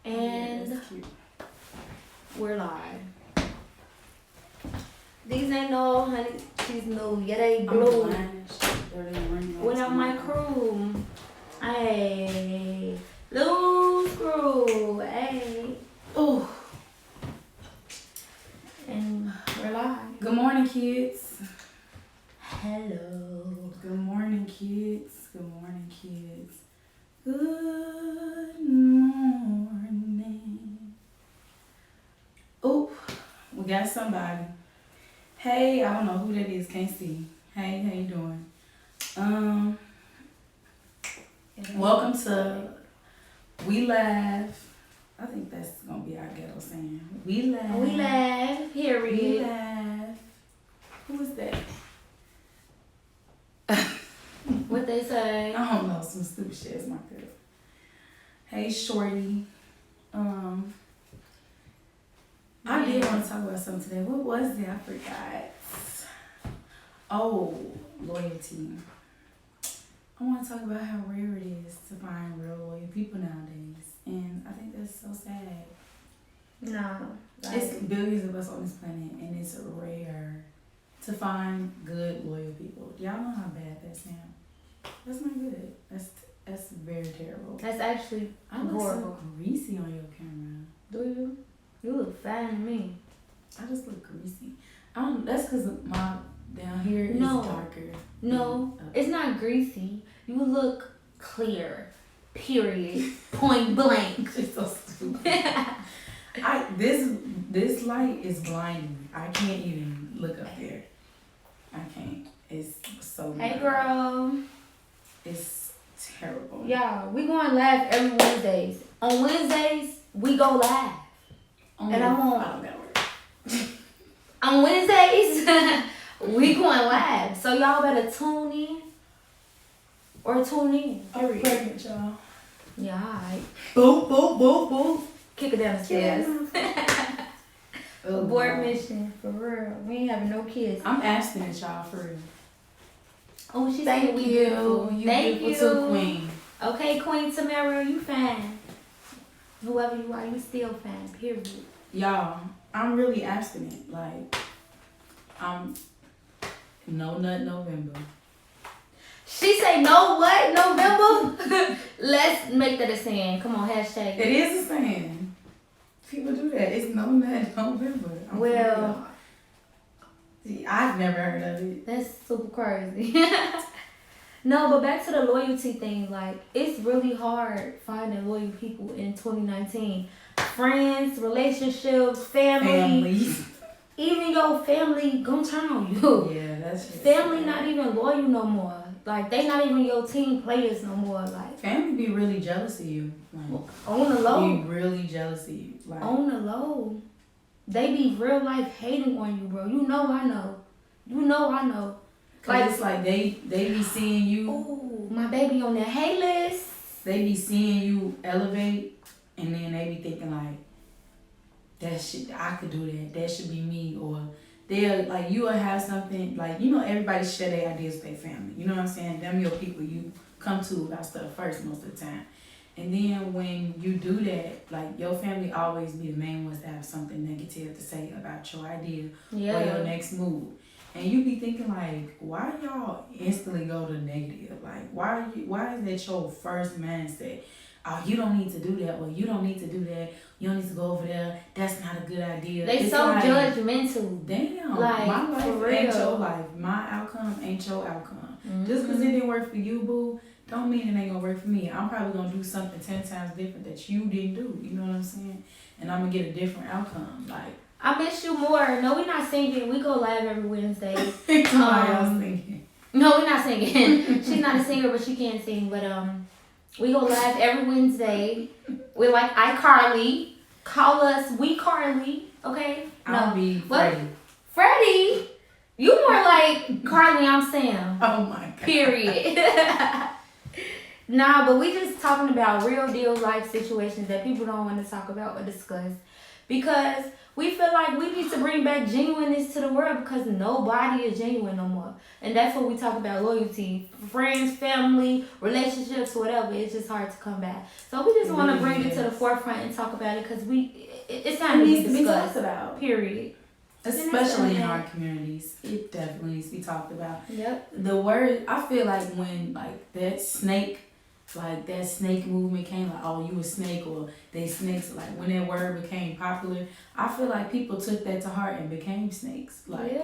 And yeah, we're live. These ain't no honey, she's new. Yeah, they blue. What up, my crew? Hey, loose crew. Hey. Ooh. And we're live. Good morning, kids. Hello. Good morning, kids. Good morning, kids. Good morning. Oh, we got somebody. Hey, I don't know who that is. Can't see. Hey, how you doing? Welcome to We Laugh. I think that's gonna be our ghetto saying. We laugh. We laugh. Period. We laugh. Who is that? What they say? I don't know, some stupid shit is my girl. Hey, shorty. I did want to talk about something today. What was it? I forgot. Oh, loyalty. I want to talk about how rare it is to find real loyal people nowadays. And I think that's so sad. No. It's billions of us on this planet, and it's rare to find good, loyal people. Y'all know how bad that sounds. That's not good. That's very terrible. That's actually horrible. I look so greasy on your camera. Do you? You look fine to me. I just look greasy. That's because my down here is darker. No, it's not greasy. You look clear. Period. Point blank. It's so stupid. This light is blinding. I can't even look up there. I can't. It's so Hey girl. It's terrible. Yeah, we going live every Wednesdays. On Wednesdays, we go live. And I'm on. I don't gotta work. On Wednesdays, we going live. So y'all better tune in. Or tune in. I'm pregnant, y'all. Yeah, alright. Boop, boop, boop, boop. Kick it down the stairs. Oh, Abort mission, for real. We ain't having no kids. I'm abstinent, y'all, for real. Oh, she Thank said we you. beautiful. Thank beautiful you. Too, Queen. Okay, Queen Tamara, you fine. Whoever you are, you still fine, period. Y'all, I'm really abstinent. Like, I'm no nut November. She say no what? November? Let's make that a saying. Come on, hashtag. It is a saying. People do that. It's no nut November. Well, see, I've never heard of it. That's super crazy. No, but back to the loyalty thing. Like, it's really hard finding loyal people in 2019. Friends, relationships, families. Even your family gonna turn on you. Yeah, that's just family not even loyal no more. Like, they not even your team players no more. Like, family be really jealous of you. Like, on the low. Be really jealous of you. Like, on the low. They be real life hating on you, bro. You know I know. You know I know. Like, it's like they be seeing you. Oh, my baby on the hey list. They be seeing you elevate, and then they be thinking like, that shit, I could do that. That should be me. Or they'll, like, you will have something, like, you know, everybody share their ideas with their family. You know what I'm saying? Them your people you come to about stuff first most of the time. And then when you do that, like, your family always be the main ones that have something negative to say about your idea or your next move. And you be thinking like, why y'all instantly go to negative? Like, why is that your first mindset? Oh, you don't need to do that. Well, you don't need to do that. You don't need to go over there. That's not a good idea. They so like, judgmental. Damn, like, my life ain't your life. My outcome ain't your outcome. Mm-hmm. Just because it didn't work for you, boo, don't mean it ain't gonna work for me. I'm probably gonna do something 10 times different that you didn't do. You know what I'm saying? And I'm gonna get a different outcome. Like, I miss you more. No, we're not singing. We go live every Wednesday. Somebody else singing. No, we're not singing. She's not a singer, but she can sing. But we go live every Wednesday. We're like iCarly. Call us We Carly. Okay? I'll be Freddie. Freddie? You more like Carly, I'm Sam. Oh my God. Period. Nah, but we just talking about real deal life situations that people don't want to talk about or discuss. because we feel like we need to bring back genuineness to the world because nobody is genuine no more. And that's what we talk about, loyalty. Friends, family, relationships, whatever. It's just hard to come back. So we just want to bring it to the forefront and talk about it because it's time to be discussed about. Period. Especially in our communities. It definitely needs to be talked about. Yep. The word, I feel like when that snake movement came, like, oh, you a snake, or they snakes, like when that word became popular, I feel like people took that to heart and became snakes. Like,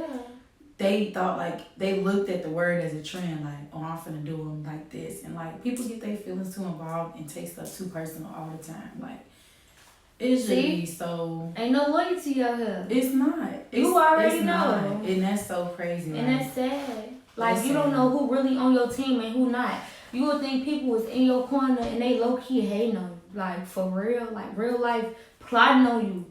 they thought, like, they looked at the word as a trend, like, oh, I'm finna do them like this. And, like, people get their feelings too involved and take stuff too personal all the time. Like, it should be so... Ain't no loyalty out here. It's not. You already know. Not. And that's so crazy. And that's sad. Like, you don't know who really on your team and who not. You would think people was in your corner and they low-key hating on you. Like, for real. Like, real life plotting on you.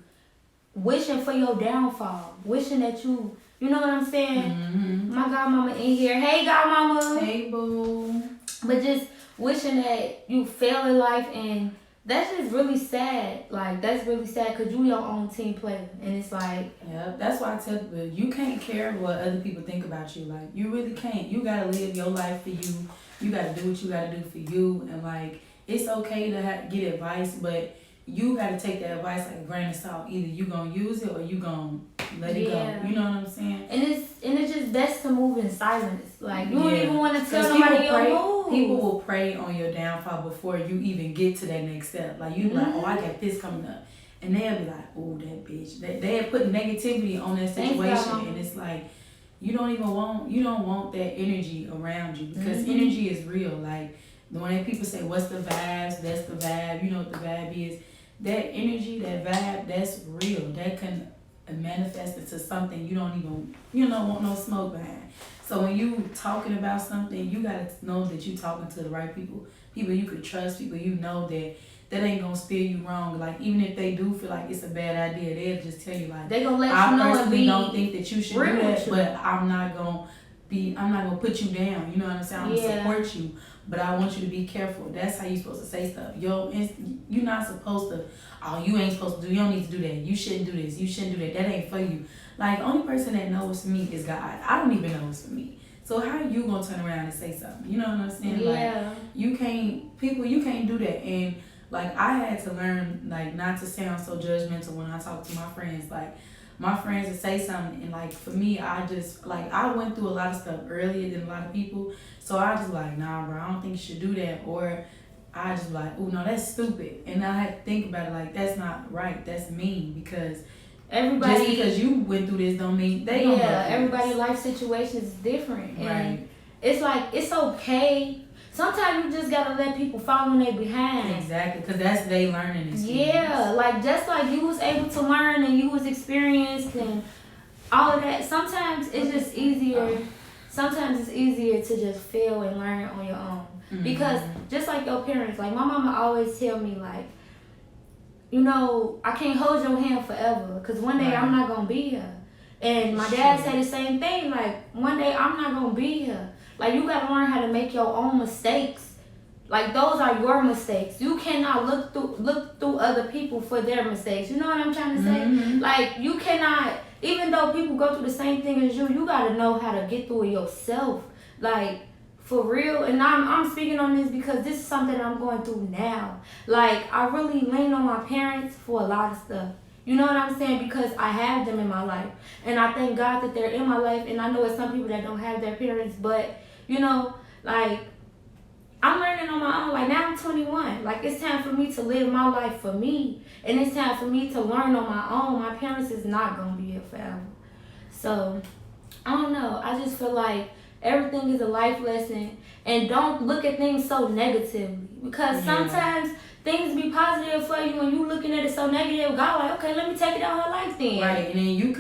Wishing for your downfall. Wishing that you... You know what I'm saying? Mm-hmm. My godmama in here. Hey, godmama. Hey, boo. But just wishing that you fail in life, and that's just really sad. Like, that's really sad because you your own team player. And it's like... Yeah, that's why I tell people, you can't care what other people think about you. Like, you really can't. You got to live your life for you. You got to do what you got to do for you. And, like, it's okay to get advice, but you got to take that advice like a grain of salt. Either you going to use it or you going to let it go. You know what I'm saying? And it's just best to move in silence. Like, you don't even want to tell nobody your moves. People will prey on your downfall before you even get to that next step. Like, you like, oh, I got this coming up. And they'll be like, oh, that bitch. They'll put negativity on that situation. And it's like, you don't want that energy around you because energy is real. Like, when people say, what's the vibes? That's the vibe. You know what the vibe is. That energy, that vibe, that's real. That can manifest into something you don't even, want no smoke behind. So when you talking about something, you got to know that you talking to the right people. People you could trust, people you know that ain't going to steer you wrong. Like, even if they do feel like it's a bad idea, they'll just tell you, like, they gonna let you know. I personally don't think that you should do that, but I'm not going to put you down. You know what I'm saying? I'm going to support you. But I want you to be careful. That's how you're supposed to say stuff. You're not supposed to, oh, you ain't supposed to do, you don't need to do that. You shouldn't do this. You shouldn't do that. That ain't for you. Like, the only person that knows for me is God. I don't even know what's for me. So how you going to turn around and say something? You know what I'm saying? Yeah. Like, you can't do that. And, like, I had to learn, like, not to sound so judgmental when I talk to my friends. Like, my friends would say something, and, like, for me, I just, like, I went through a lot of stuff earlier than a lot of people. So I just like, nah, bro, I don't think you should do that. Or I just like, oh, no, that's stupid. And I had to think about it like, that's not right. That's mean because everybody, just because you went through this don't mean they don't. Yeah, everybody's life situation is different. And it's like, it's okay. Sometimes you just got to let people fall on their behind. Exactly, because that's they learning experience. Yeah, like just like you was able to learn and you was experienced and all of that. Sometimes it's just easier. Sometimes it's easier to just fail and learn on your own. Mm-hmm. Because just like your parents, like my mama always tell me like, I can't hold your hand forever because one day I'm not going to be here. And my dad said the same thing, like one day I'm not going to be here. Like you got to learn how to make your own mistakes. Like those are your mistakes. You cannot look through other people for their mistakes. You know what I'm trying to say? Mm-hmm. Like you cannot, even though people go through the same thing as you, you got to know how to get through it yourself. Like for real. And I'm speaking on this because this is something I'm going through now. Like I really lean on my parents for a lot of stuff. You know what I'm saying? Because I have them in my life. And I thank God that they're in my life. And I know it's some people that don't have their parents. But, like, I'm learning on my own. Like, now I'm 21. Like, it's time for me to live my life for me. And it's time for me to learn on my own. My parents is not going to be here forever. So, I don't know. I just feel like everything is a life lesson. And don't look at things so negatively. Because sometimes things be positive for you when you looking at it so negative. God like, okay, let me take it out her life then. Right, and then you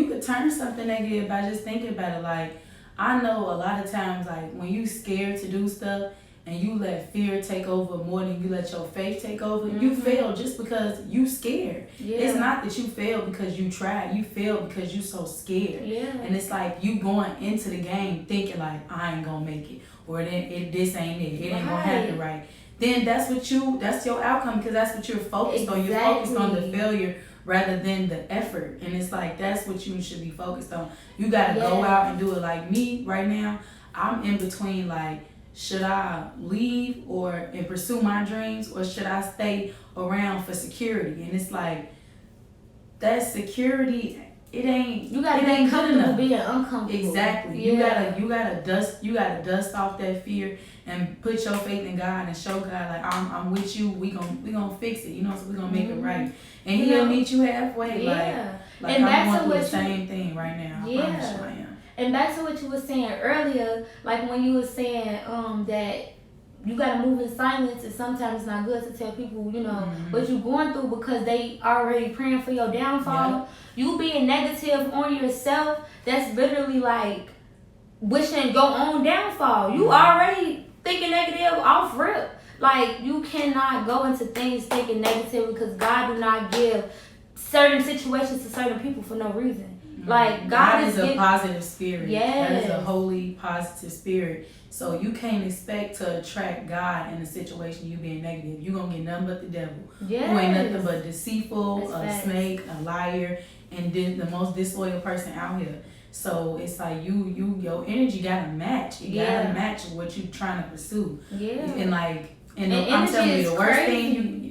could turn something negative by just thinking about it. Like, I know a lot of times, like, when you scared to do stuff and you let fear take over more than you let your faith take over, you fail just because you scared. Yeah. It's not that you failed because you tried. You failed because you so scared. Yeah. And it's like you going into the game thinking like, I ain't gonna make it. Or this ain't it. It ain't gonna happen right. then that's your outcome, because that's what you're focused on. You're focused on the failure rather than the effort. And it's like, that's what you should be focused on. You got to go out and do it. Like me right now, I'm in between, like, should I leave and pursue my dreams, or should I stay around for security? And it's like, that security, it ain't comfortable being uncomfortable. Exactly. Yeah. You gotta dust off that fear and put your faith in God and show God, like, I'm with you. We gonna fix it. You know, so we gonna make it right. And He'll meet you halfway. Yeah. Like and I'm going through the same thing right now. I promise you I am. And back to what you were saying earlier, like when you were saying that you gotta move in silence, and sometimes it's not good to tell people, you know, what you're going through, because they already praying for your downfall. Yeah. You being negative on yourself, that's literally like wishing your own downfall. You already thinking negative off rip. Like, you cannot go into things thinking negative, because God do not give certain situations to certain people for no reason. Like, God is a positive spirit. Yes. That is a holy, positive spirit. So you can't expect to attract God in a situation you being negative. You're going to get nothing but the devil. Yes. Who ain't nothing but deceitful, a snake, a liar, and then the most disloyal person out here. So it's like your energy got to match. It got to match what you trying to pursue. Yeah. And I'm telling you, the worst thing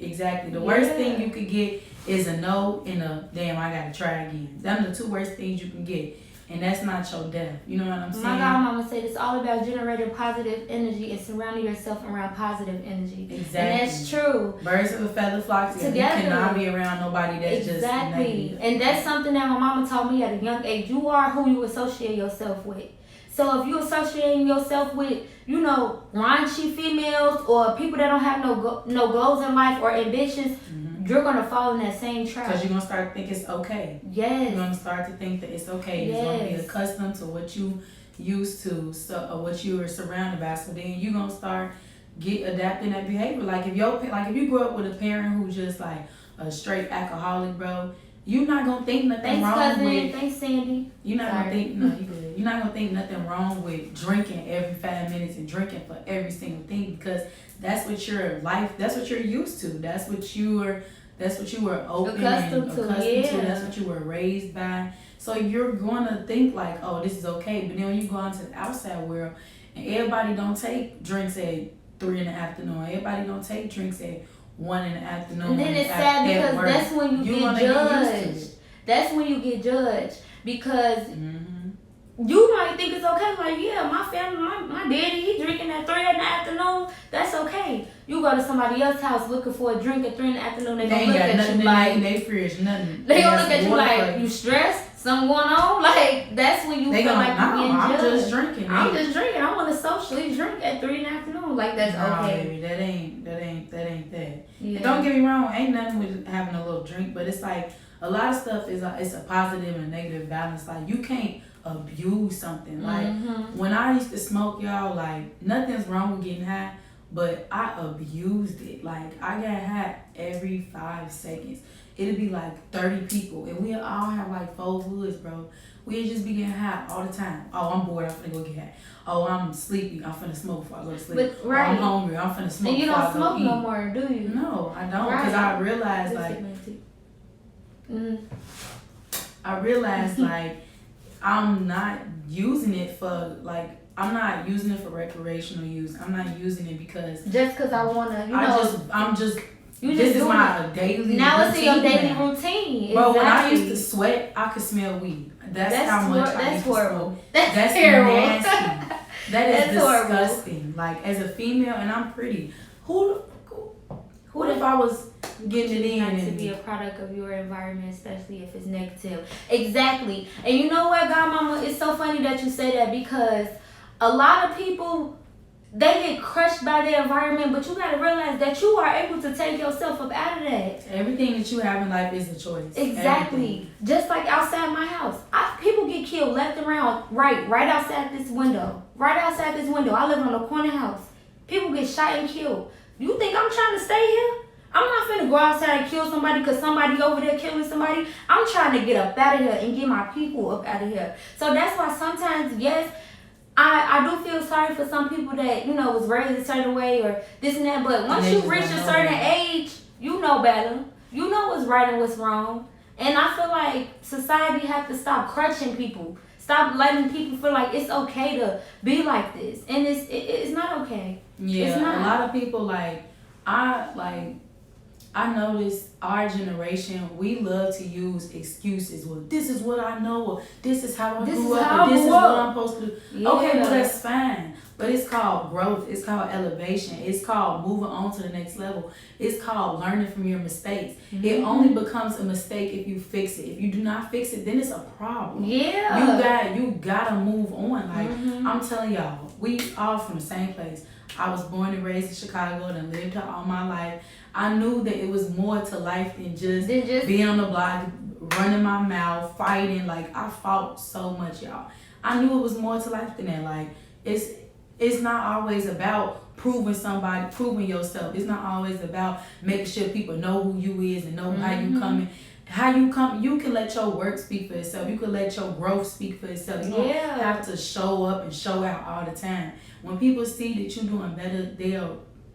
the worst thing you could get is a no and a damn, I gotta try again. Them the two worst things you can get. And that's not your death. You know what I'm saying? My godmama said it's all about generating positive energy and surrounding yourself around positive energy. Exactly. And that's true. Birds of a feather flock together. You cannot be around nobody that's just negative. And that's something that my mama taught me at a young age. You are who you associate yourself with. So if you're associating yourself with, you know, raunchy females or people that don't have no goals in life or ambitions, you're going to fall in that same trap. Because you're going to start to think it's okay. Yes. You're going to start to think that it's okay. Yes. You're going to be accustomed to what you used to, or what you were surrounded by. So then you're going to start adapting that behavior. Like if you grew up with a parent who's just like a straight alcoholic, bro, you're not going to think nothing wrong with... Thanks, Sandy. You're not going to think... No, you good. You're not going to think nothing wrong with drinking every 5 minutes and drinking for every single thing, because that's what your life... That's what you're used to. That's what you were open accustomed to. That's what you were raised by. So you're going to think like, oh, this is okay. But then when you go out to the outside world, and everybody don't take drinks at 3 in the afternoon. Everybody don't take drinks at 1 in the afternoon. And then it's sad because that's when you get judged. That's when you get judged, because you might think it's okay. Like, yeah, my family, my daddy, he drinking at 3 in the afternoon. That's okay. You go to somebody else's house looking for a drink at 3 in the afternoon. They gonna look at you like they fridge, nothing. They gonna look at you like you stressed, something going on. Like, that's when you feel like you're being judged. I'm just drinking. I want to socially drink at 3 in the afternoon. Like, that's okay. Baby, that ain't that. Yeah. Don't get me wrong. Ain't nothing with having a little drink, but it's like a lot of stuff it's a positive and negative balance. Like, you can't abuse something. Like when I used to smoke, y'all, like, nothing's wrong with getting high, but I abused it. Like, I got high every 5 seconds. It'd be like 30 people, and we all have like 4 hoods, bro. We'd just be getting high all the time. Oh, I'm bored, I'm finna go get high. Oh, I'm sleepy, I'm finna smoke before I go to sleep. But, right. Oh, I'm hungry, I'm finna smoke. And you don't smoke no more, do you? No, I don't, because I realized like I'm not using it for recreational use. I'm not using it because I wanna, this is my daily now routine. It's your daily routine. Bro, when I used to sweat, I could smell weed. That's how much I used to smoke. That's terrible. Nasty. That is disgusting. Horrible. Like, as a female, and I'm pretty, who if I was getting it in? Not to be a product of your environment, especially if it's negative. Exactly. And you know what, Godmama? It's so funny that you say that, because a lot of people, they get crushed by their environment, but you gotta realize that you are able to take yourself up out of that. Everything that you have in life is a choice. Exactly. Everything. Just like outside my house. People get killed left and right outside this window. Right outside this window. I live on a corner house. People get shot and killed. You think I'm trying to stay here? I'm not finna go outside and kill somebody because somebody over there killing somebody. I'm trying to get up out of here and get my people up out of here. So that's why sometimes, yes, I do feel sorry for some people that, you know, was raised a certain way or this and that. But once you reach a certain age, you know better. You know what's right and what's wrong. And I feel like society have to stop crutching people. Stop letting people feel like it's okay to be like this. And it's not okay. Yeah, it's not. A lot of people I notice our generation, we love to use excuses. Well, this is what I know, or this is how I grew up, or this is what I'm supposed to do. Yeah. Okay, well, that's fine. But it's called growth. It's called elevation. It's called moving on to the next level. It's called learning from your mistakes. Mm-hmm. It only becomes a mistake if you fix it. If you do not fix it, then it's a problem. Yeah. You gotta move on. Like, I'm telling y'all, we all from the same place. I was born and raised in Chicago and lived here all my life. I knew that it was more to life than just being on the block, running my mouth, fighting. Like, I fought so much, y'all. I knew it was more to life than that. Like, it's not always about proving yourself. It's not always about making sure people know who you is and know how you coming. You can let your work speak for itself. You can let your growth speak for itself. You don't have to show up and show out all the time. When people see that you're doing better,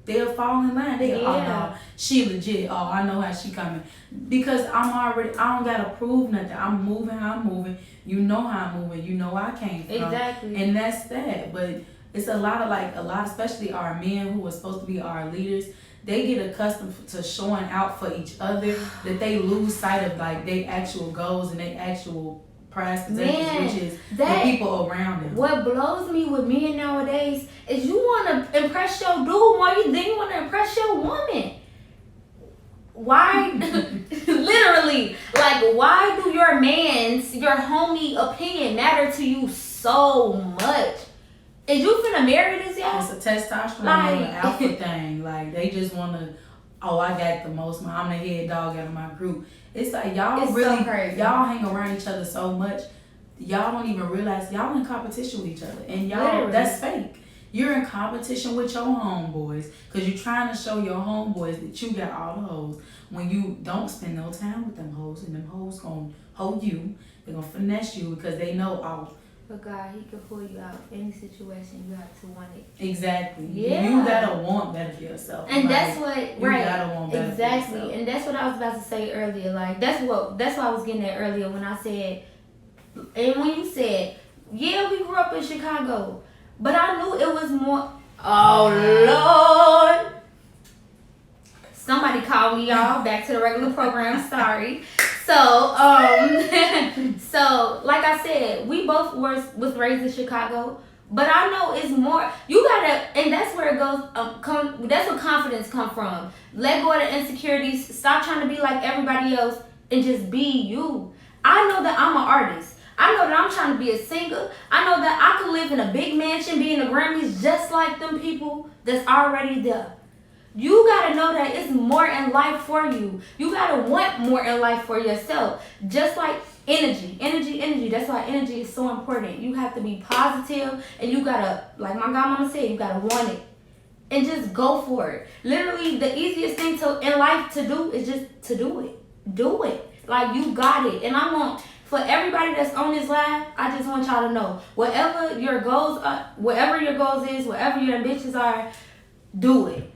they'll fall in line. Oh no, she legit. Oh, I know how she coming. Because I don't gotta prove nothing. I'm moving how I'm moving. You know how I'm moving. You know where I came from. Exactly. And that's that. But it's a lot, especially our men who are supposed to be our leaders. They get accustomed to showing out for each other that they lose sight of like their actual goals and their actual prize possessions, which is the people around them. What blows me with men nowadays is you want to impress your dude more than you want to impress your woman. Why? Literally, like, why do your homie opinion matter to you so much? Is you finna marry this guy? It's a testosterone or an alpha thing. Like, they just want to, I got the most, I'm the head dog out of my group. It's like, y'all hang around each other so much, y'all don't even realize y'all in competition with each other. And y'all, that's fake. You're in competition with your homeboys because you're trying to show your homeboys that you got all the hoes when you don't spend no time with them hoes, and them hoes gonna hold you. They're gonna finesse you because they know, but God, He can pull you out of any situation. You have to want it. Exactly. Yeah. You gotta want better for yourself. And that's what, you gotta want better for yourself. Exactly. And that's what I was about to say earlier. Like, that's what I was getting at earlier when I said, and when you said, yeah, we grew up in Chicago, but I knew it was more. Oh Lord. Somebody called me, y'all. Back to the regular program. Sorry. So, so like I said, we both was raised in Chicago, but I know it's more. You gotta, and that's where it goes. That's where confidence come from. Let go of the insecurities. Stop trying to be like everybody else and just be you. I know that I'm an artist. I know that I'm trying to be a singer. I know that I could live in a big mansion, be in the Grammys, just like them people that's already there. You gotta know that it's more in life for you. You gotta want more in life for yourself. Just like energy. That's why energy is so important. You have to be positive, and you gotta, like my godmama said, you gotta want it. And just go for it. Literally, the easiest thing in life to do is just to do it. Do it. Like, you got it. And I want, for everybody that's on this live, I just want y'all to know, whatever your goals is, whatever your ambitions are, do it.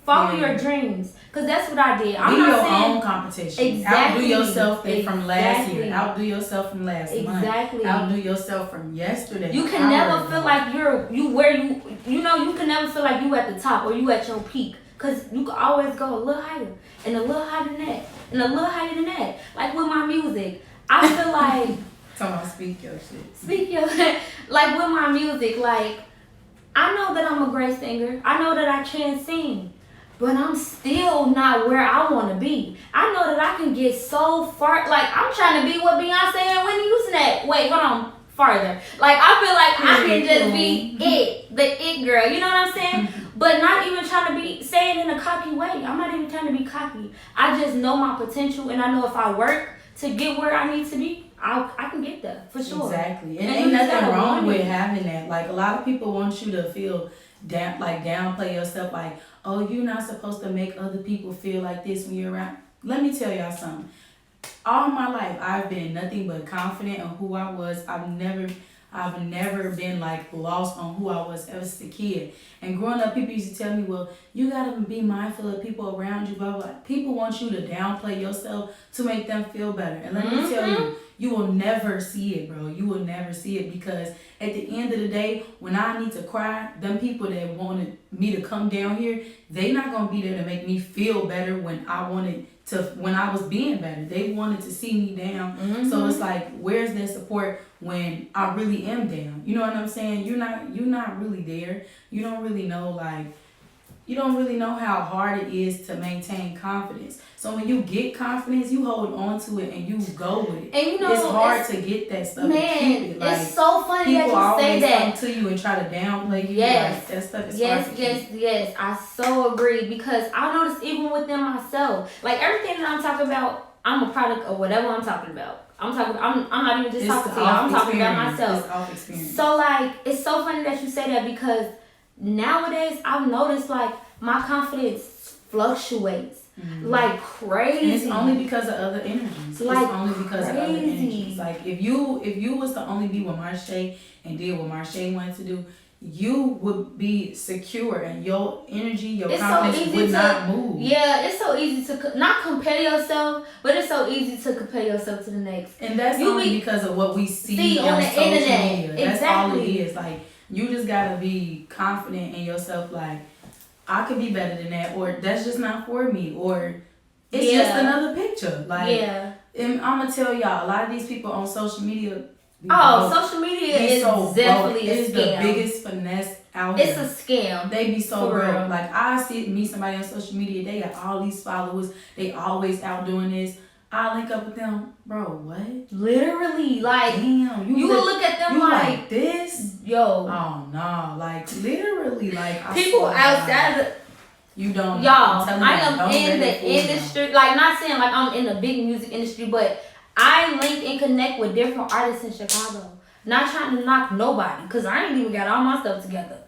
Follow your dreams, because that's what I did. I'm not saying own competition. Exactly. Outdo yourself from last year. Outdo yourself from last month. Outdo yourself from yesterday. You can never feel like you can never feel like you at the top or you at your peak, because you can always go a little higher and a little higher than that and a little higher than that. Like with my music, I feel like speak your shit. Like with my music, like I know that I'm a great singer. I know that I can sing. But I'm still not where I want to be. I know that I can get so far. Like, I'm trying to be what Beyonce and Whitney Houston at. Wait, hold on. Farther. Like, I feel like I can just be the it girl. You know what I'm saying? But not even trying to be saying in a cocky way. I'm not even trying to be cocky. I just know my potential, and I know if I work to get where I need to be, I can get there for sure. Exactly. And ain't nothing wrong with having that. Like, a lot of people want you to feel downplay yourself, like, oh, you're not supposed to make other people feel like this when you're around. Let me tell y'all something. All my life, I've been nothing but confident in who I was. I I've never been like lost on who I was ever as a kid. And growing up, people used to tell me, well, you gotta be mindful of people around you, blah, blah, blah. People want you to downplay yourself to make them feel better. And let me tell you, you will never see it, bro. You will never see it, because at the end of the day, when I need to cry, them people that wanted me to come down here, they not gonna be there to make me feel better when I was being better. They wanted to see me down. So it's like, where's their support when I really am down? You know what I'm saying? You're not really there. You don't really know how hard it is to maintain confidence. So when you get confidence, you hold on to it and you go with it. And it's hard to get that stuff and keep it. Like, it's so funny that you say that. People always come to you and try to downplay you. Yes. Like, that stuff is hard to keep. Yes. I so agree, because I noticed even within myself, like everything that I'm talking about, I'm a product of whatever I'm talking about. I'm not even just talking to you. I'm talking about myself. It's off experience. So like, it's so funny that you say that, because nowadays I've noticed like my confidence fluctuates like crazy. And it's only because of other energies. Like it's only because of other crazy. energies. Like if you was to only be with Marché and did what Marché wanted to do, you would be secure and your energy, your confidence would not move. Yeah, it's so easy to not compare yourself, but it's so easy to compare yourself to the next. And that's only because of what we see on the social internet. media. That's all it is. Like, you just gotta be confident in yourself. Like, I could be better than that, or that's just not for me, or it's just another picture. Like, and I'm gonna tell y'all, a lot of these people on social media. Social media is so definitely a scam. It's the biggest finesse out there. It's a scam. They be so broke. Like, I meet somebody on social media, they got all these followers, they always out doing this. I link up with them, bro. What? Literally, like, damn, you would look at them like this, yo. Oh no, like literally, like people outside of you don't, y'all. I am in the industry, like, not saying like I'm in the big music industry, but I link and connect with different artists in Chicago. Not trying to knock nobody, because I ain't even got all my stuff together.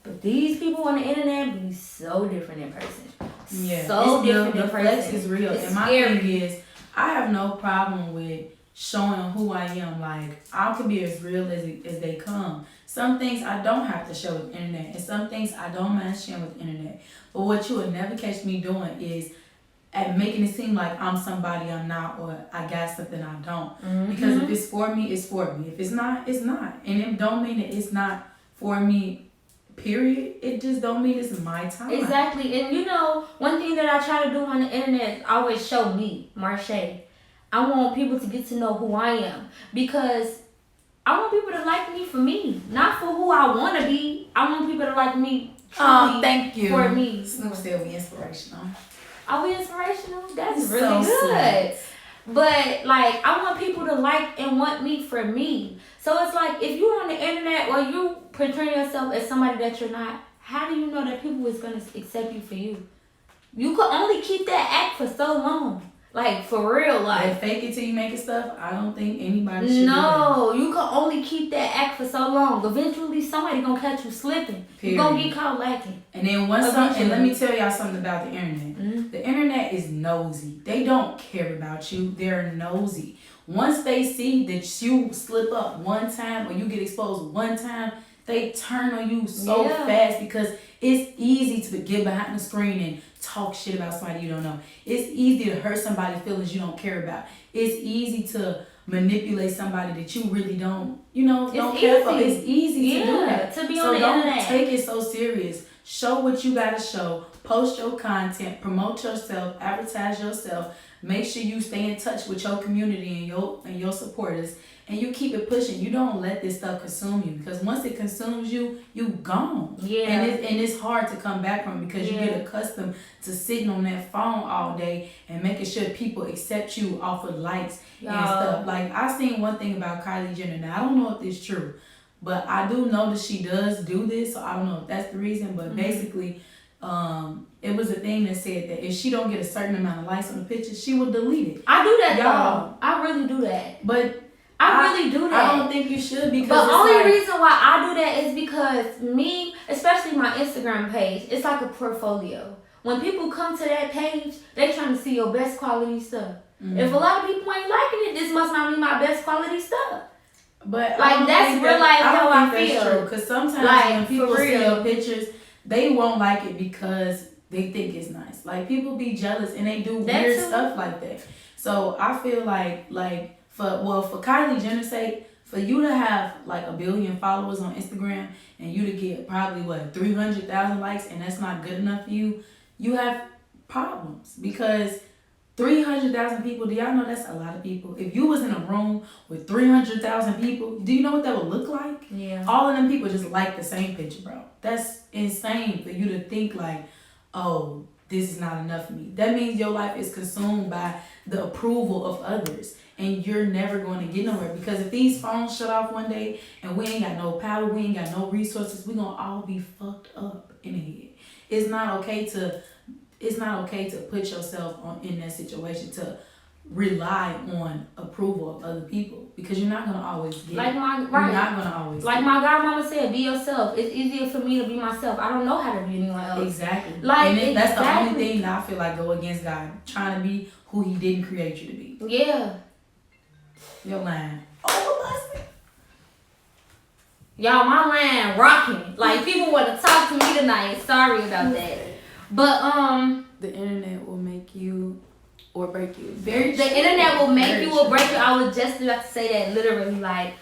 But these people on the internet be so different in person. Yeah, so different in person. The flex is real. It's and my scary. thing is, I have no problem with showing who I am. Like, I can be as real as they come. Some things I don't have to show with the internet, and some things I don't mind sharing with the internet. But what you would never catch me doing is at making it seem like I'm somebody I'm not, or I got something I don't. Because if it's for me, it's for me. If it's not, it's not. And it don't mean that it's not for me, period. It just don't mean it's my time. Exactly. And you know, one thing that I try to do on the internet is always show me, Marché. I want people to get to know who I am, because I want people to like me for me, not for who I want to be. I want people to like me thank you. For me. Snoop still be inspirational. Are we inspirational? That's so really good. Sweet. But like, I want people to like and want me for me. So it's like, if you're on the internet or you portray yourself as somebody that you're not, how do you know that people is gonna accept you for you? You could only keep that act for so long. Like, for real, like, fake it till you make it stuff. I don't think anybody should do that. No, you can only keep that act for so long. Eventually, somebody gonna catch you slipping. You're gonna get caught lacking. And then and let me tell y'all something about the internet. The internet is nosy. They don't care about you. They're nosy. Once they see that you slip up one time or you get exposed one time, they turn on you so fast, because it's easy to get behind the screen and talk shit about somebody you don't know. It's easy to hurt somebody's feelings you don't care about. It's easy to manipulate somebody that you really don't care for. It's easy to do that. To be on the internet. So don't take it so serious. Show what you gotta show. Post your content. Promote yourself. Advertise yourself. Make sure you stay in touch with your community and your supporters. And you keep it pushing. You don't let this stuff consume you, because once it consumes you, you gone. Yeah. And it's hard to come back from, because you get accustomed to sitting on that phone all day and making sure people accept you off of likes and stuff. Like, I seen one thing about Kylie Jenner. Now, I don't know if it's true, but I do know that she does do this. So I don't know if that's the reason. But basically, it was a thing that said that if she don't get a certain amount of likes on the picture, she will delete it. I do that, y'all. I really do that. But I really do that. I don't think you should, because the only reason why I do that is because me, especially my Instagram page, it's like a portfolio. When people come to that page, they trying to see your best quality stuff. If a lot of people ain't liking it, this must not be my best quality stuff. But like that's real life how I feel. Because sometimes like, when people see your pictures, they won't like it because they think it's nice. Like people be jealous and they do weird stuff like that. So I feel like for Kylie Jenner's sake, for you to have like 1 billion followers on Instagram and you to get probably 300,000 likes and that's not good enough for you, you have problems because 300,000 people, do y'all know that's a lot of people? If you was in a room with 300,000 people, do you know what that would look like? Yeah. All of them people just like the same picture, bro. That's insane for you to think like, oh, this is not enough for me. That means your life is consumed by the approval of others. And you're never going to get nowhere. Because if these phones shut off one day and we ain't got no power, we ain't got no resources, we're going to all be fucked up in the head. It's not okay to put yourself in that situation to rely on approval of other people because you're not gonna always get like my You're not gonna always like my godmama said, be yourself. It's easier for me to be myself. I don't know how to be anyone else. Exactly. Like that's the only thing that I feel like go against God, trying to be who He didn't create you to be. Yeah. Your line. Oh, bless me. Y'all, my line rocking. Like people want to talk to me tonight. Sorry about that. But the internet will make you or break you. The internet will make you or break you. I was just about to say that literally. Like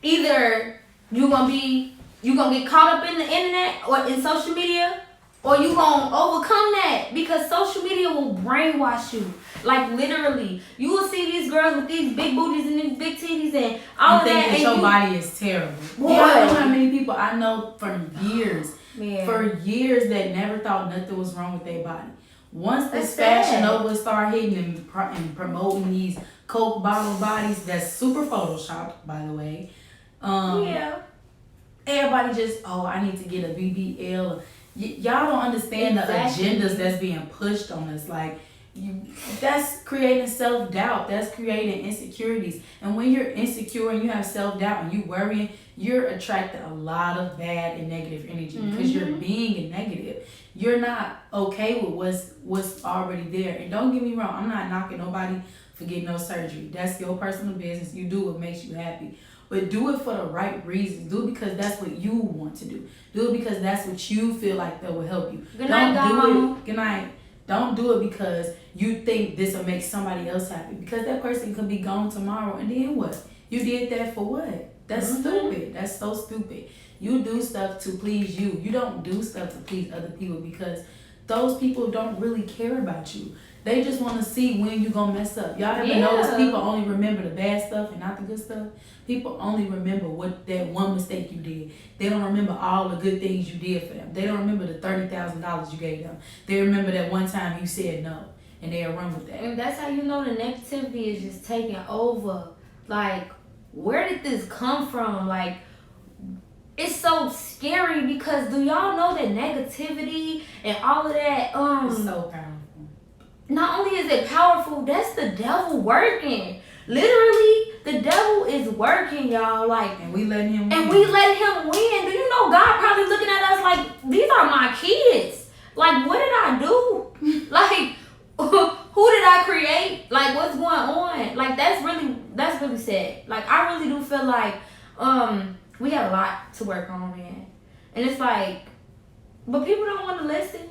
either you gonna get caught up in the internet or in social media, or you gonna overcome that because social media will brainwash you. Like literally, you will see these girls with these big booties and these big titties and all of that, and your body is terrible. Boy. You know how many people I know for years. Yeah. For years that never thought nothing was wrong with their body. Once this Fashion Nova start hitting and promoting these Coke bottle bodies, that's super photoshopped, by the way. Everybody just, I need to get a BBL. Y'all don't understand the agendas that's being pushed on us. Like, that's creating self-doubt. That's creating insecurities. And when you're insecure and you have self-doubt and you worrying, you're attracting a lot of bad and negative energy because you're being negative. You're not okay with what's already there. And don't get me wrong, I'm not knocking nobody for getting no surgery. That's your personal business. You do what makes you happy. But do it for the right reasons. Do it because that's what you want to do. Do it because that's what you feel like that will help you. Good night. Good night. Don't do it because you think this will make somebody else happy. Because that person could be gone tomorrow and then what? You did that for what? That's stupid. That's so stupid. You do stuff to please you. You don't do stuff to please other people because those people don't really care about you. They just want to see when you gonna mess up. Y'all ever notice people only remember the bad stuff and not the good stuff? People only remember what that one mistake you did. They don't remember all the good things you did for them. They don't remember the $30,000 you gave them. They remember that one time you said no, and they'll run with that. And that's how you know the negativity is just taking over. Like, where did this come from? Like, it's so scary because do y'all know that negativity and all of that it's so powerful. Not only is it powerful, that's the devil working. Literally, the devil is working, y'all. Like, and we let him win. And we let him win. Do you know God probably looking at us like, these are my kids. Like, what did I do? Like, who did I create? Like, what's going on? Like, that's really sad. Like, I really do feel like we got a lot to work on, man. And it's like, but people don't want to listen.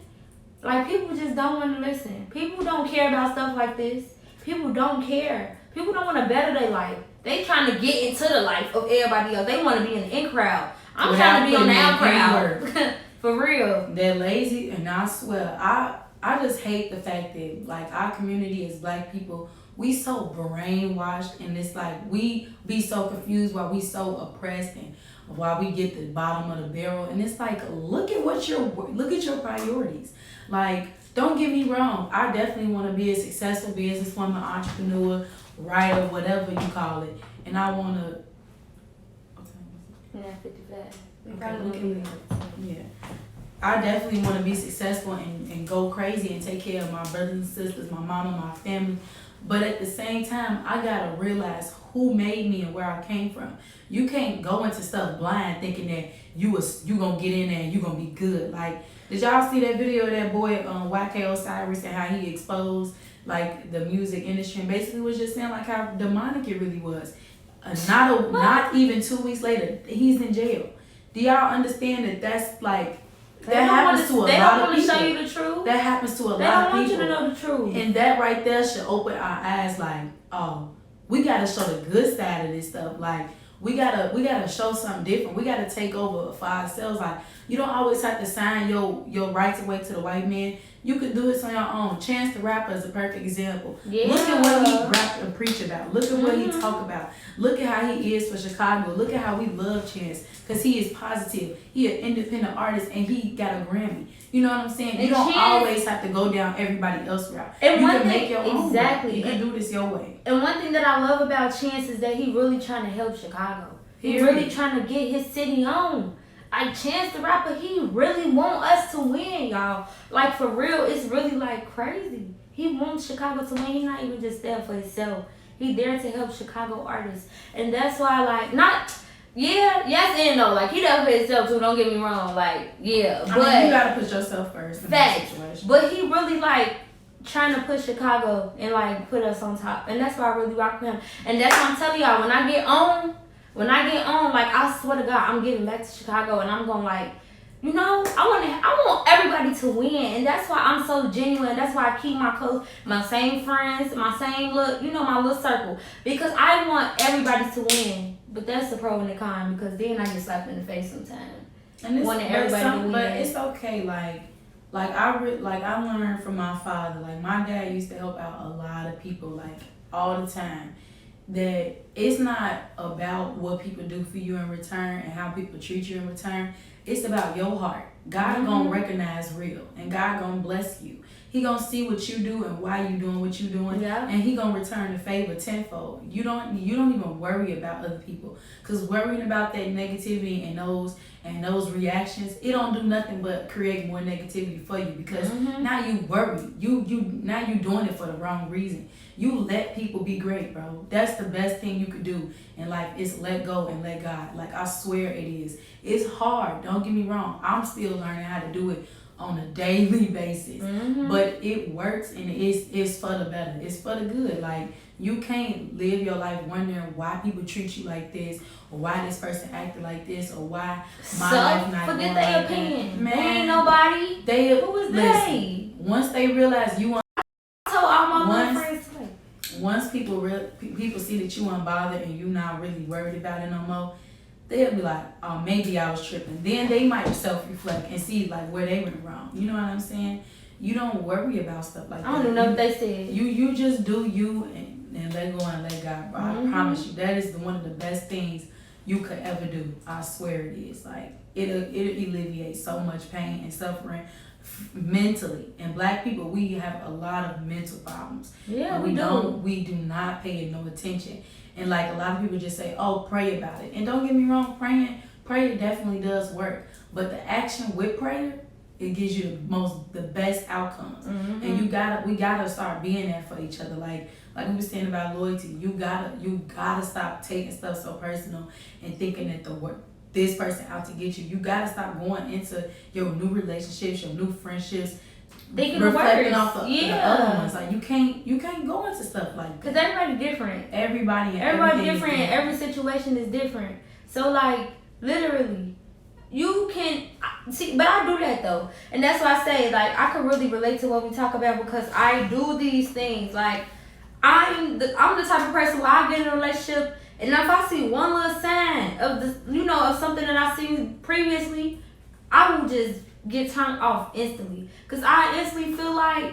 Like, people just don't want to listen. People don't care about stuff like this. People don't care. People don't want to better their life. They trying to get into the life of everybody else. They want to be in the in crowd. I'm trying to be on the out crowd. For real. They're lazy, and I swear, I just hate the fact that, like, our community as Black people, we so brainwashed, and it's like we be so confused while we so oppressed and while we get the bottom of the barrel. And it's like, look at your priorities. Like, don't get me wrong. I definitely want to be a successful businesswoman, entrepreneur, writer, whatever you call it. And I want to... Yeah, 55. Okay, yeah. I definitely want to be successful and go crazy and take care of my brothers and sisters, my mama, my family. But at the same time, I got to realize who made me and where I came from. You can't go into stuff blind thinking that you going to get in there and you going to be good. Like, did y'all see that video of that boy, YK Osiris, and how he exposed, like, the music industry and basically was just saying, like, how demonic it really was. not even 2 weeks later, he's in jail. Do y'all understand that that's like, that happens to a lot of people? They don't want to show you the truth. That happens to a lot of people. They don't want you to know the truth. And that right there should open our eyes like, oh, we gotta show the good side of this stuff. Like, we gotta show something different. We gotta take over for ourselves. Like, you don't always have to sign your rights away to the white man. You could do this on your own. Chance the Rapper is a perfect example. Yeah. Look at what he rap and preach about. Look at what he talk about. Look at how he is for Chicago. Look at how we love Chance, because he is positive. He an independent artist and he got a Grammy. You know what I'm saying? You don't always have to go down everybody else's route. And you can make your own. Exactly. You can do this your way. And one thing that I love about Chance is that he really trying to help Chicago. He really trying to get his city on. Like, Chance the Rapper, he really want us to win, y'all. Like, for real, it's really, like, crazy. He wants Chicago to win. He not even just there for himself. He there to help Chicago artists. And that's why, like, yes and no. Like, he there for himself, too. Don't get me wrong. Like, yeah. But I mean, you got to put yourself first in that situation. But he really, like, trying to push Chicago and, like, put us on top. And that's why I really rock with him. And that's why I'm telling y'all, when I get on, like, I swear to God, I'm giving back to Chicago, and I'm going, like, you know, I want everybody to win, and that's why I'm so genuine. That's why I keep my same friends, my same my little circle, because I want everybody to win. But that's the pro and the con, because then I get slapped in the face sometimes. And it's everybody to win. But it's okay, like I learned from my father. Like, my dad used to help out a lot of people, like, all the time. That it's not about what people do for you in return and how people treat you in return. It's about your heart. God gonna recognize real, and God gonna bless you. He gonna see what you do and why you doing what you doing, and he gonna return the favor tenfold. You don't even worry about other people, because worrying about that negativity and those reactions, it don't do nothing but create more negativity for you, because now you worry. Now you doing it for the wrong reason. You let people be great, bro. That's the best thing you could do in life, is let go and let God. Like, I swear it is. It's hard. Don't get me wrong. I'm still learning how to do it on a daily basis. But it works, and it's for the better. It's for the good. Like, you can't live your life wondering why people treat you like this, or why this person acted like this, or why my life not going like that. Forget their opinion. Man, they ain't nobody. Who was they? Once they realize you friends. Once people see that you unbothered and you not really worried about it no more, they'll be like, oh, maybe I was tripping. Then they might self-reflect and see, like, where they went wrong. You know what I'm saying? You don't worry about stuff like that. I don't even know what they said. You just do you and let go and let God, bro. I promise you, that is one of the best things you could ever do. I swear it is. Like, it'll alleviate so much pain and suffering mentally. And Black people, we have a lot of mental problems. Yeah, we do not pay it no attention. And, like, a lot of people just say, oh, pray about it. And don't get me wrong, prayer definitely does work. But the action with prayer, it gives you the best outcomes. And we gotta start being there for each other. Like we were saying about loyalty, you gotta stop taking stuff so personal and thinking that this person out to get you. You gotta stop going into your new relationships, your new friendships, reflecting off of the other ones. Like, you can't go into stuff like that. Because everybody different. Everybody different. Every situation is different. So, like, literally, you can see, but I do that though, and that's why I say, like, I can really relate to what we talk about, because I do these things. Like, I'm the type of person where I get in a relationship, and if I see one little sign of of something that I seen previously, I will just get turned off instantly, because I instantly feel like,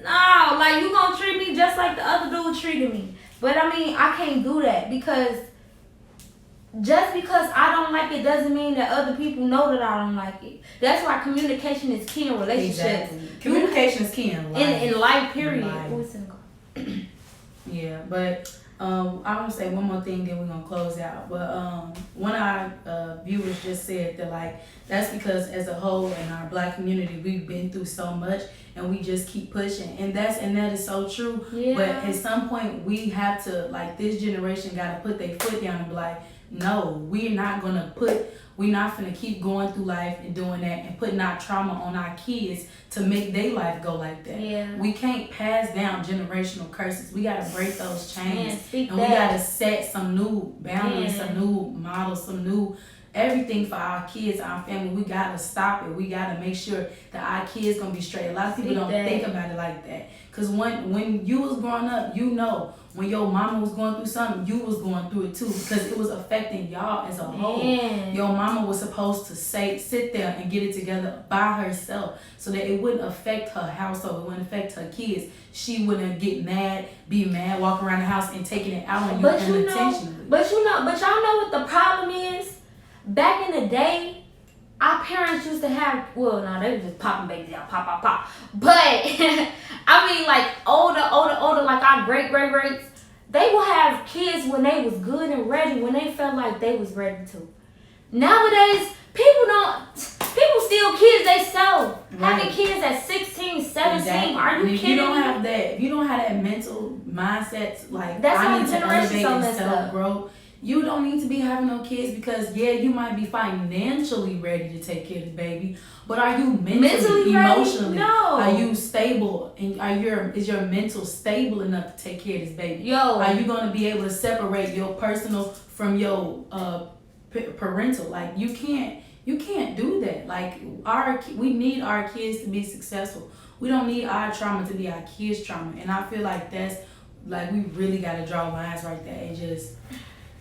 no, like, you gonna treat me just like the other dude treated me. But I mean, I can't do that, because just because I don't like it doesn't mean that other people know that I don't like it. That's why communication is key in relationships. Exactly. Communication is key in life. In life, period. Yeah, but I want to say one more thing, then we're going to close out. But one of our viewers just said that, like, that's because as a whole in our Black community, we've been through so much and we just keep pushing. And that is so true. Yeah. But at some point, we have to, like, this generation got to put their foot down and be like, no, we're not going to put We not finna keep going through life and doing that and putting our trauma on our kids to make their life go like that. Yeah. We can't pass down generational curses. We gotta break those chains. We gotta set some new boundaries, some new models, some new everything for our kids, our family. We gotta stop it. We gotta make sure that our kids gonna be straight. A lot of people don't think about it like that. Cause when you was growing up, you know, when your mama was going through something, you was going through it too, because it was affecting y'all as a whole. Your mama was supposed to sit there and get it together by herself so that it wouldn't affect her household, it wouldn't affect her kids. She wouldn't get mad, be mad, walk around the house and taking it out on you unintentionally. But y'all know what the problem is? Back in the day, our parents used to have, well, no, they were just popping babies out, pop. But, I mean, like, older, like our greats, they will have kids when they was good and ready, when they felt like they was ready to. Nowadays, people steal kids they sell. Right. Having kids at 16, 17, exactly. Are you kidding me? If you don't have that mental mindset, like, that's I need to elevate and self-grow. You don't need to be having no kids because, yeah, you might be financially ready to take care of the baby, but are you mentally emotionally? No. Are you stable? And is your mental stable enough to take care of this baby? Are you going to be able to separate your personal from your parental? Like, you can't do that. Like, we need our kids to be successful. We don't need our trauma to be our kids' trauma. And I feel like that's, like, we really got to draw lines right there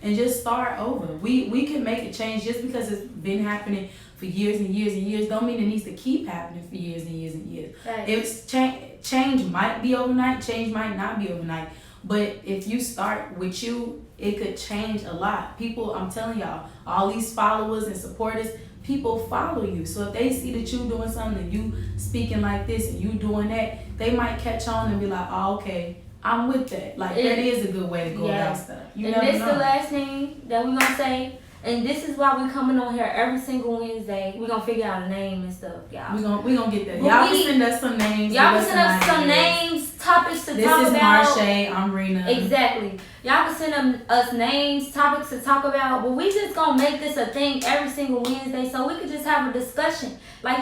and just start over. We can make a change. Just because it's been happening for years and years and years don't mean it needs to keep happening for years and years and years. Right. It's change might be overnight, change might not be overnight. But if you start with you, it could change a lot. People, I'm telling y'all, all these followers and supporters, people follow you. So if they see that you doing something and you speaking like this and you doing that, they might catch on and be like, oh, okay, I'm with that. Like, that is a good way to go about stuff. And this is the last thing that we're going to say. And this is why we coming on here every single Wednesday. We're going to figure out a name and stuff, y'all. We gonna get there. Y'all can send us some names. Y'all can send us some names, topics to talk about. This is Marché. I'm Rena. Exactly. Y'all can send us names, topics to talk about. But we just going to make this a thing every single Wednesday so we could just have a discussion. Like,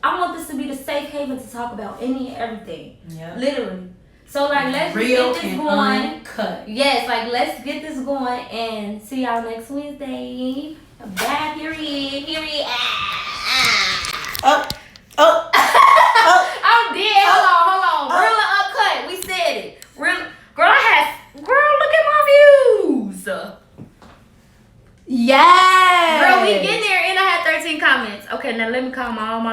I want this to be the safe haven to talk about any and everything. Yeah. Literally. So, like, let's real get this and going. Uncut. Yes, like, let's get this going and see y'all next Wednesday. Bye, period. Oh. I'm dead. Hold on. Real and uncut. We said it. Real. Girl, look at my views. Yeah. Girl, we getting there and I had 13 comments. Okay, now let me call my